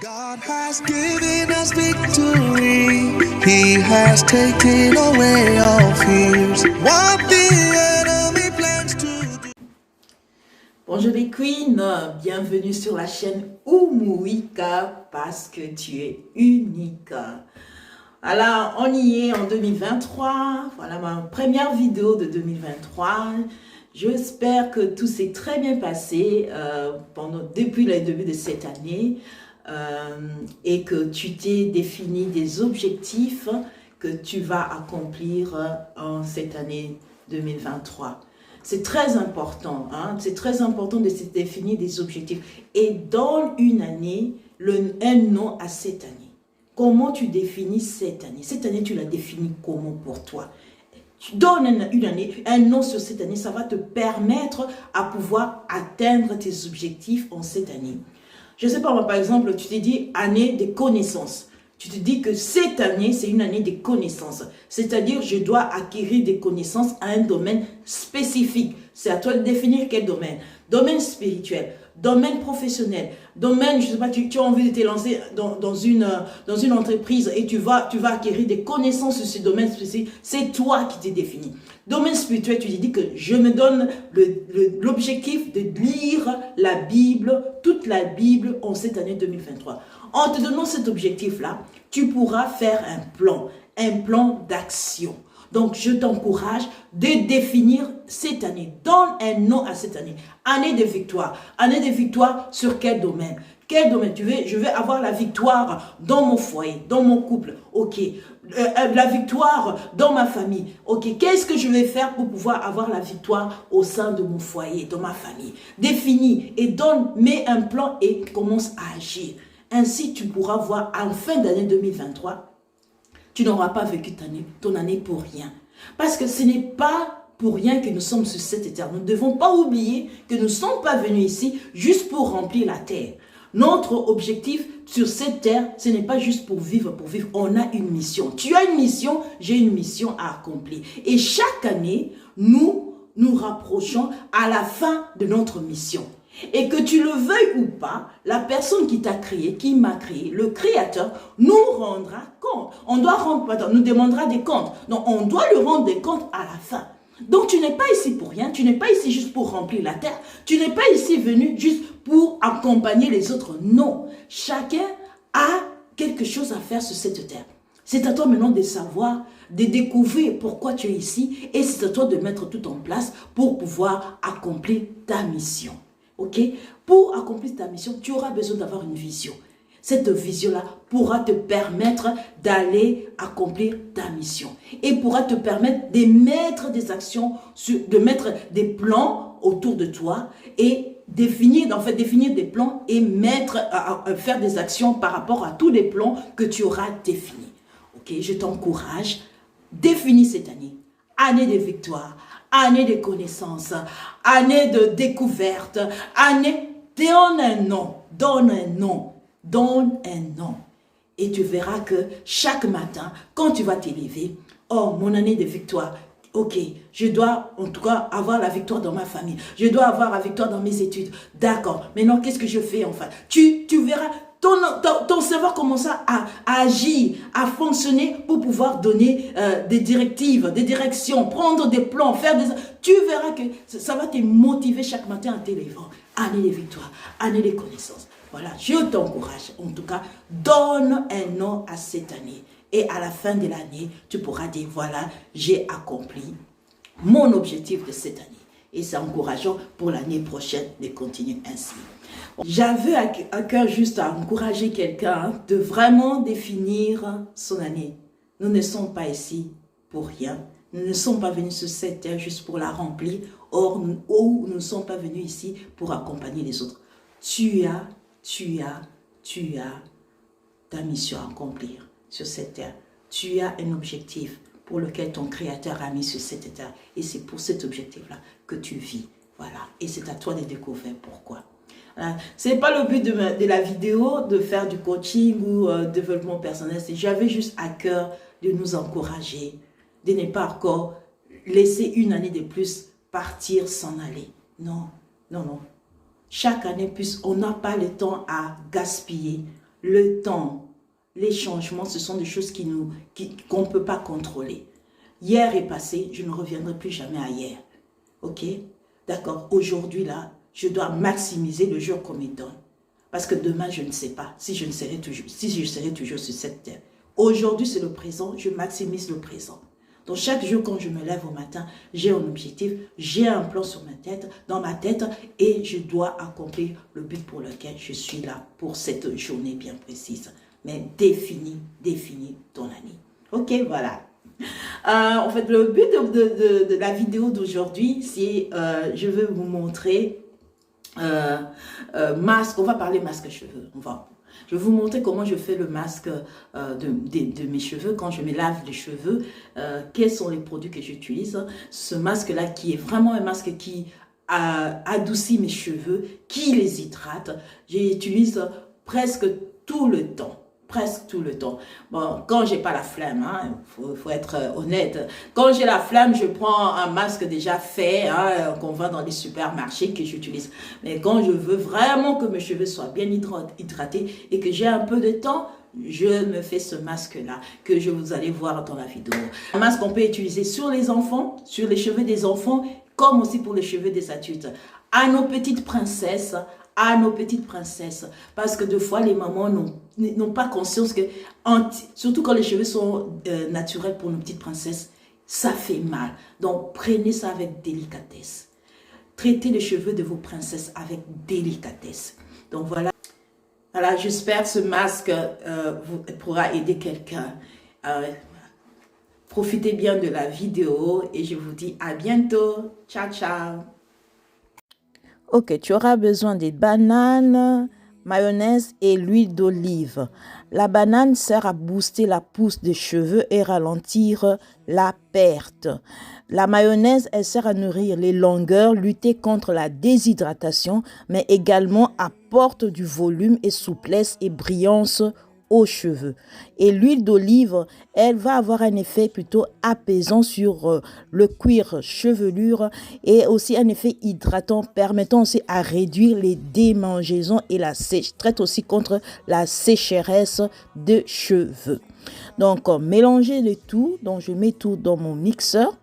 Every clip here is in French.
God has given us victory. He has taken away all fears. What the enemy plans to do. Bonjour les queens, bienvenue sur la chaîne Oumuika parce que tu es unique. Alors, on y est en 2023, voilà ma première vidéo de 2023. J'espère que tout s'est très bien passé depuis le début de cette année et que tu t'es défini des objectifs que tu vas accomplir en cette année 2023. C'est très important, c'est très important de se définir des objectifs et donne une année, un nom à cette année. Comment tu définis cette année? Cette année, tu la définis comment pour toi? Tu donnes une année, un nom sur cette année, ça va te permettre à pouvoir atteindre tes objectifs en cette année. Je ne sais pas, moi, par exemple, tu t'es dit année des connaissances. Tu te dis que cette année, c'est une année des connaissances. C'est-à-dire, je dois acquérir des connaissances à un domaine spécifique. C'est à toi de définir quel domaine. Domaine spirituel, domaine professionnel, domaine, je ne sais pas, tu as envie de te lancer dans une entreprise et tu vas acquérir des connaissances sur ce domaine spécifique. C'est toi qui t'es défini. Domaine spirituel, tu te dis que je me donne l'objectif de lire la Bible, toute la Bible en cette année 2023. En te donnant cet objectif-là, tu pourras faire un plan d'action. Donc, je t'encourage de définir cette année. Donne un nom à cette année. Année de victoire. Année de victoire sur quel domaine? Quel domaine? Je vais avoir la victoire dans mon foyer, dans mon couple. Ok. La victoire dans ma famille. Ok. Qu'est-ce que je vais faire pour pouvoir avoir la victoire au sein de mon foyer, dans ma famille? Définis et mets un plan et commence à agir. Ainsi, tu pourras voir en fin d'année 2023, tu n'auras pas vécu ton année pour rien. Parce que ce n'est pas pour rien que nous sommes sur cette terre. Nous ne devons pas oublier que nous ne sommes pas venus ici juste pour remplir la terre. Notre objectif sur cette terre, ce n'est pas juste pour vivre. On a une mission. Tu as une mission, j'ai une mission à accomplir. Et chaque année, nous nous rapprochons à la fin de notre mission. Et que tu le veuilles ou pas, la personne qui t'a créé, qui m'a créé, le créateur, nous rendra compte. Nous demandera des comptes. Donc, on doit lui rendre des comptes à la fin. Donc, tu n'es pas ici pour rien. Tu n'es pas ici juste pour remplir la terre. Tu n'es pas ici venu juste pour accompagner les autres. Non. Chacun a quelque chose à faire sur cette terre. C'est à toi maintenant de savoir, de découvrir pourquoi tu es ici. Et c'est à toi de mettre tout en place pour pouvoir accomplir ta mission. Ok? Pour accomplir ta mission, tu auras besoin d'avoir une vision. Cette vision-là pourra te permettre d'aller accomplir ta mission. Et pourra te permettre de mettre des actions, de mettre des plans autour de toi et définir des plans et faire des actions par rapport à tous les plans que tu auras définis. Ok? Je t'encourage, définis cette année. Année de victoire, année de connaissances, année de découverte, donne un nom. Et tu verras que chaque matin, quand tu vas t'élever, oh, mon année de victoire, ok, je dois en tout cas avoir la victoire dans ma famille, je dois avoir la victoire dans mes études, d'accord, maintenant qu'est-ce que je fais enfin? Tu verras, ton cerveau commence à agir, à fonctionner pour pouvoir donner des directives, des directions, prendre des plans, tu verras que ça va te motiver chaque matin en t'élevant. Année de victoire, année de connaissances. Voilà, je t'encourage. En tout cas, donne un nom à cette année. Et à la fin de l'année, tu pourras dire, voilà, j'ai accompli mon objectif de cette année. Et c'est encourageant pour l'année prochaine de continuer ainsi. J'avais à cœur juste à encourager quelqu'un de vraiment définir son année. Nous ne sommes pas ici pour rien. Nous ne sommes pas venus sur cette terre juste pour la remplir. Or, nous ne sommes pas venus ici pour accompagner les autres. Tu as ta mission à accomplir sur cette terre. Tu as un objectif pour lequel ton Créateur a mis sur cette terre. Et c'est pour cet objectif-là que tu vis. Voilà. Et c'est à toi de découvrir pourquoi. Ce n'est pas le but de la vidéo de faire du coaching ou développement personnel. J'avais juste à cœur de nous encourager, de ne pas encore laisser une année de plus partir s'en aller. Non. Chaque année, on n'a pas le temps à gaspiller. le temps, les changements, ce sont des choses qu'on ne peut pas contrôler. Hier est passé, je ne reviendrai plus jamais à hier. Ok? D'accord? Aujourd'hui, là, je dois maximiser le jour qu'on me donne. Parce que demain, je ne sais pas si je serai toujours sur cette terre. Aujourd'hui, c'est le présent, je maximise le présent. Donc, chaque jour, quand je me lève au matin, j'ai un objectif, j'ai un plan dans ma tête, et je dois accomplir le but pour lequel je suis là, pour cette journée bien précise. Mais définis ton année. Ok, voilà. En fait, le but de la vidéo d'aujourd'hui, c'est, je vais vous montrer masque. On va parler masque cheveux. Je vais vous montrer comment je fais le masque de mes cheveux. Quand je me lave les cheveux, quels sont les produits que j'utilise. Ce masque-là qui est vraiment un masque qui adoucit mes cheveux, qui les hydrate. J'utilise presque tout le temps. Presque tout le temps. Bon, quand j'ai pas la flemme, hein, faut être honnête. Quand j'ai la flemme, je prends un masque déjà fait, hein, qu'on vend dans les supermarchés, que j'utilise. Mais quand je veux vraiment que mes cheveux soient bien hydratés et que j'ai un peu de temps, je me fais ce masque-là que vous allez voir dans la vidéo. Un masque qu'on peut utiliser sur les enfants, sur les cheveux des enfants, comme aussi pour les cheveux des adultes. À nos petites princesses, parce que des fois les mamans n'ont pas conscience que, surtout quand les cheveux sont naturels pour nos petites princesses, ça fait mal. Donc prenez ça avec délicatesse. Traitez les cheveux de vos princesses avec délicatesse. Donc voilà, j'espère que ce masque pourra aider quelqu'un. Profitez bien de la vidéo et je vous dis à bientôt. Ciao, ciao. Ok, tu auras besoin des bananes, mayonnaise et l'huile d'olive. La banane sert à booster la pousse des cheveux et ralentir la perte. La mayonnaise, elle sert à nourrir les longueurs, lutter contre la déshydratation, mais également apporte du volume et souplesse et brillance aux cheveux. Et l'huile d'olive, elle va avoir un effet plutôt apaisant sur le cuir chevelure et aussi un effet hydratant permettant aussi à réduire les démangeaisons et traite aussi contre la sécheresse de cheveux. Donc mélangez le tout, donc je mets tout dans mon mixeur.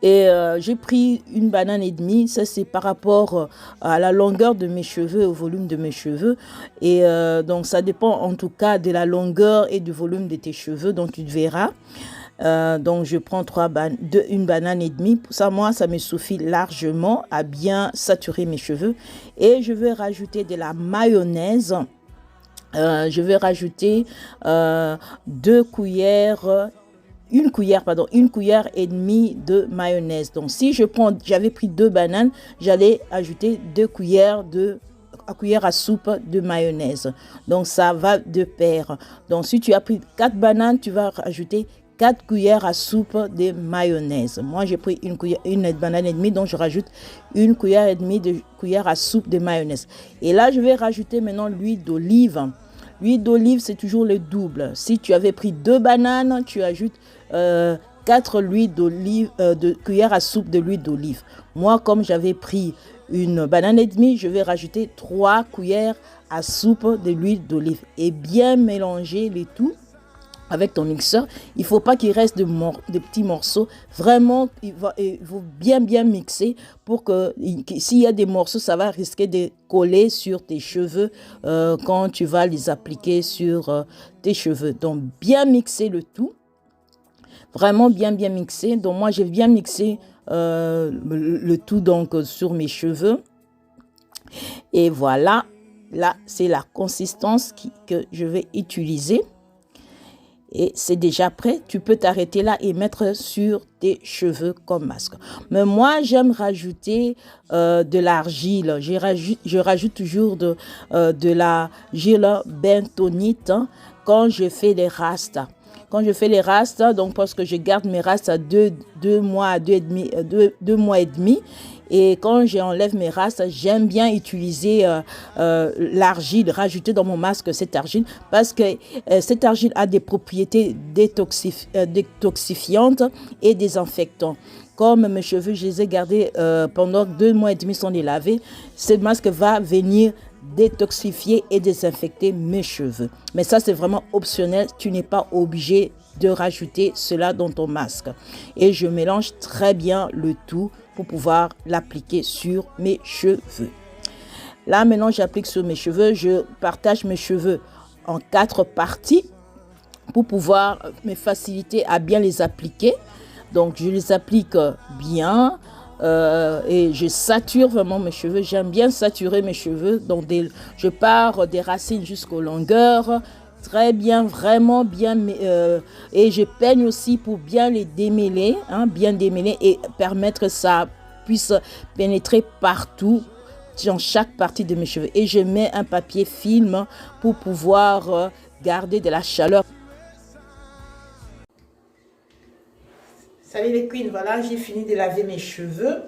Et j'ai pris une banane et demie, ça c'est par rapport à la longueur de mes cheveux, au volume de mes cheveux. Et donc ça dépend en tout cas de la longueur et du volume de tes cheveux, donc tu verras. Donc je prends une banane et demie. Ça, moi, ça me suffit largement à bien saturer mes cheveux. Et je vais rajouter de la mayonnaise. Je vais rajouter une cuillère et demie de mayonnaise. Donc si j'avais pris 2 bananes, j'allais ajouter 2 cuillères à soupe de mayonnaise. Donc ça va de pair. Donc si tu as pris 4 bananes, tu vas rajouter 4 cuillères à soupe de mayonnaise. Moi j'ai pris une banane et demie, donc je rajoute une cuillère et demie de cuillère à soupe de mayonnaise. Et là je vais rajouter maintenant l'huile d'olive. L'huile d'olive, c'est toujours le double. Si tu avais pris 2 bananes, tu ajoutes 4 cuillères à soupe de l'huile d'olive. Moi, comme j'avais pris une banane et demie, je vais rajouter 3 cuillères à soupe de l'huile d'olive et bien mélanger le tout avec ton mixeur. Il ne faut pas qu'il reste de petits morceaux. Vraiment, il faut bien mixer pour que s'il y a des morceaux, ça va risquer de coller sur tes cheveux quand tu vas les appliquer sur tes cheveux. Donc, bien mixer le tout. Vraiment bien mixer. Donc, moi, j'ai bien mixé le tout donc sur mes cheveux. Et voilà. Là, c'est la consistance que je vais utiliser. Et c'est déjà prêt, tu peux t'arrêter là et mettre sur tes cheveux comme masque. Mais moi, j'aime rajouter de l'argile. Je rajoute toujours de l'argile bentonite quand je fais les rastas. Quand je fais les rastas, donc parce que je garde mes rastas 2 mois et demi. Et quand j'enlève mes rastas, j'aime bien utiliser l'argile, rajouter dans mon masque cette argile parce que cette argile a des propriétés détoxifiantes et désinfectantes. Comme mes cheveux, je les ai gardés pendant 2 mois et demi sans les laver, ce masque va venir détoxifier et désinfecter mes cheveux. Mais ça, c'est vraiment optionnel. Tu n'es pas obligé de rajouter cela dans ton masque. Et je mélange très bien le tout pour pouvoir l'appliquer sur mes cheveux. Là, maintenant, j'applique sur mes cheveux. Je partage mes cheveux en 4 parties pour pouvoir me faciliter à bien les appliquer. Donc, je les applique bien et je sature vraiment mes cheveux. J'aime bien saturer mes cheveux. Donc, je pars des racines jusqu'aux longueurs. Très bien, vraiment bien. Et je peigne aussi pour bien les démêler, bien démêler et permettre que ça puisse pénétrer partout dans chaque partie de mes cheveux. Et je mets un papier film pour pouvoir garder de la chaleur. Salut les queens, voilà, j'ai fini de laver mes cheveux.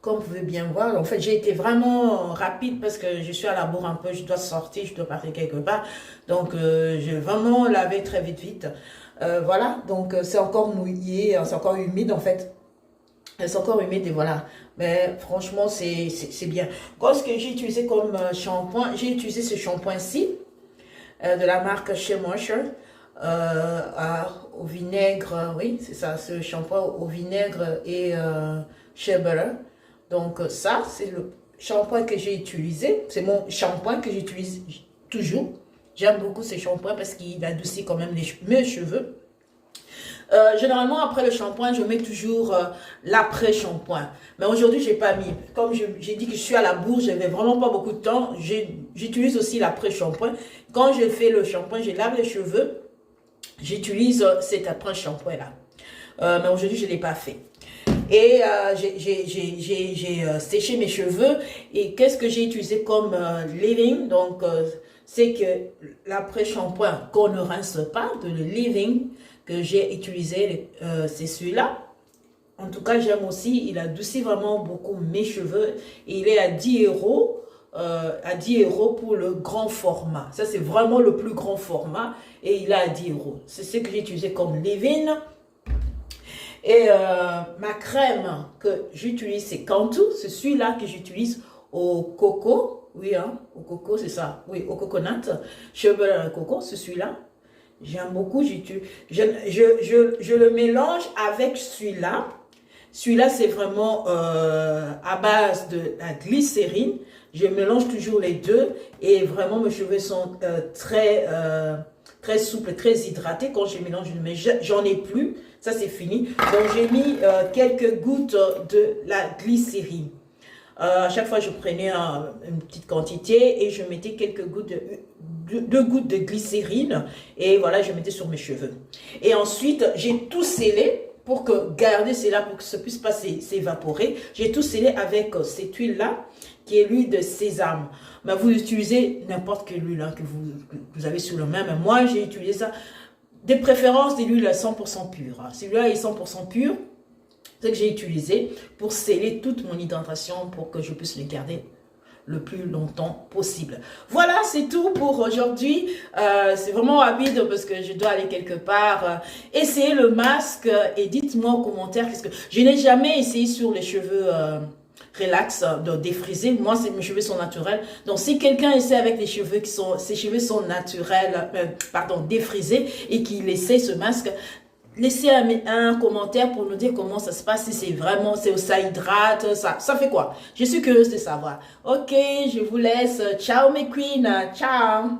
Comme vous pouvez bien voir, en fait, j'ai été vraiment rapide parce que je suis à la bourre un peu, je dois sortir, je dois partir quelque part. Donc, j'ai vraiment lavé très vite. Voilà, donc c'est encore mouillé, c'est encore humide en fait. C'est encore humide et voilà. Mais franchement, c'est bien. Ce que j'ai utilisé comme shampoing, j'ai utilisé ce shampoing-ci de la marque Shea Moisture. Au vinaigre, oui, c'est ça, ce shampoing au vinaigre et shea butter. Donc ça, c'est le shampoing que j'ai utilisé. C'est mon shampoing que j'utilise toujours. J'aime beaucoup ce shampoing parce qu'il adoucit quand même mes cheveux. Généralement, après le shampoing, je mets toujours l'après-shampoing. Mais aujourd'hui, j'ai pas mis. Comme j'ai dit que je suis à la bourre, je n'avais vraiment pas beaucoup de temps. J'utilise aussi l'après-shampoing. Quand je fais le shampoing, je lave les cheveux. J'utilise cet après-shampoing-là. Mais aujourd'hui, je ne l'ai pas fait. Et j'ai séché mes cheveux. Et qu'est-ce que j'ai utilisé comme leave-in? Donc, c'est que l'après-shampoing qu'on ne rince pas, de le leave-in que j'ai utilisé, c'est celui-là. En tout cas, j'aime aussi. Il adoucit vraiment beaucoup mes cheveux. Et il est à 10 €. À 10 € pour le grand format. Ça, c'est vraiment le plus grand format. Et il est à 10 €. C'est ce que j'ai utilisé comme leave-in. Et ma crème que j'utilise, c'est Cantu. C'est celui-là que j'utilise au coco. Oui, au coco, c'est ça. Oui, au coconut. Cheveux à coco, c'est celui-là. J'aime beaucoup. Je le mélange avec celui-là. Celui-là, c'est vraiment à base de la glycérine. Je mélange toujours les deux et vraiment mes cheveux sont très souples, très hydratés. Quand je mélange, mais j'en ai plus. Ça, c'est fini. Donc, j'ai mis quelques gouttes de la glycérine. À chaque fois, je prenais une petite quantité et je mettais quelques gouttes deux gouttes de glycérine. Et voilà, je mettais sur mes cheveux. Et ensuite, j'ai tout scellé pour que garder cela, pour que ça puisse pas s'évaporer. J'ai tout scellé avec cette huile-là, qui est l'huile de sésame. Mais vous utilisez n'importe quelle huile que vous avez sur le main. Mais moi, j'ai utilisé ça. De préférence, de l'huile 100% pure. Celui-là est 100% pur. C'est ce que j'ai utilisé pour sceller toute mon hydratation pour que je puisse le garder le plus longtemps possible. Voilà, c'est tout pour aujourd'hui. C'est vraiment rapide parce que je dois aller quelque part. Essayez le masque et dites-moi en commentaire qu'est-ce que... Je n'ai jamais essayé sur les cheveux relax, de défriser. Moi, mes cheveux sont naturels. Donc, si quelqu'un essaie avec les cheveux ses cheveux sont naturels, défrisés et qu'il essaie ce masque, laissez un commentaire pour nous dire comment ça se passe, si c'est vraiment, ça hydrate, ça fait quoi? Je suis curieuse de savoir. Ok, je vous laisse. Ciao mes queens, ciao.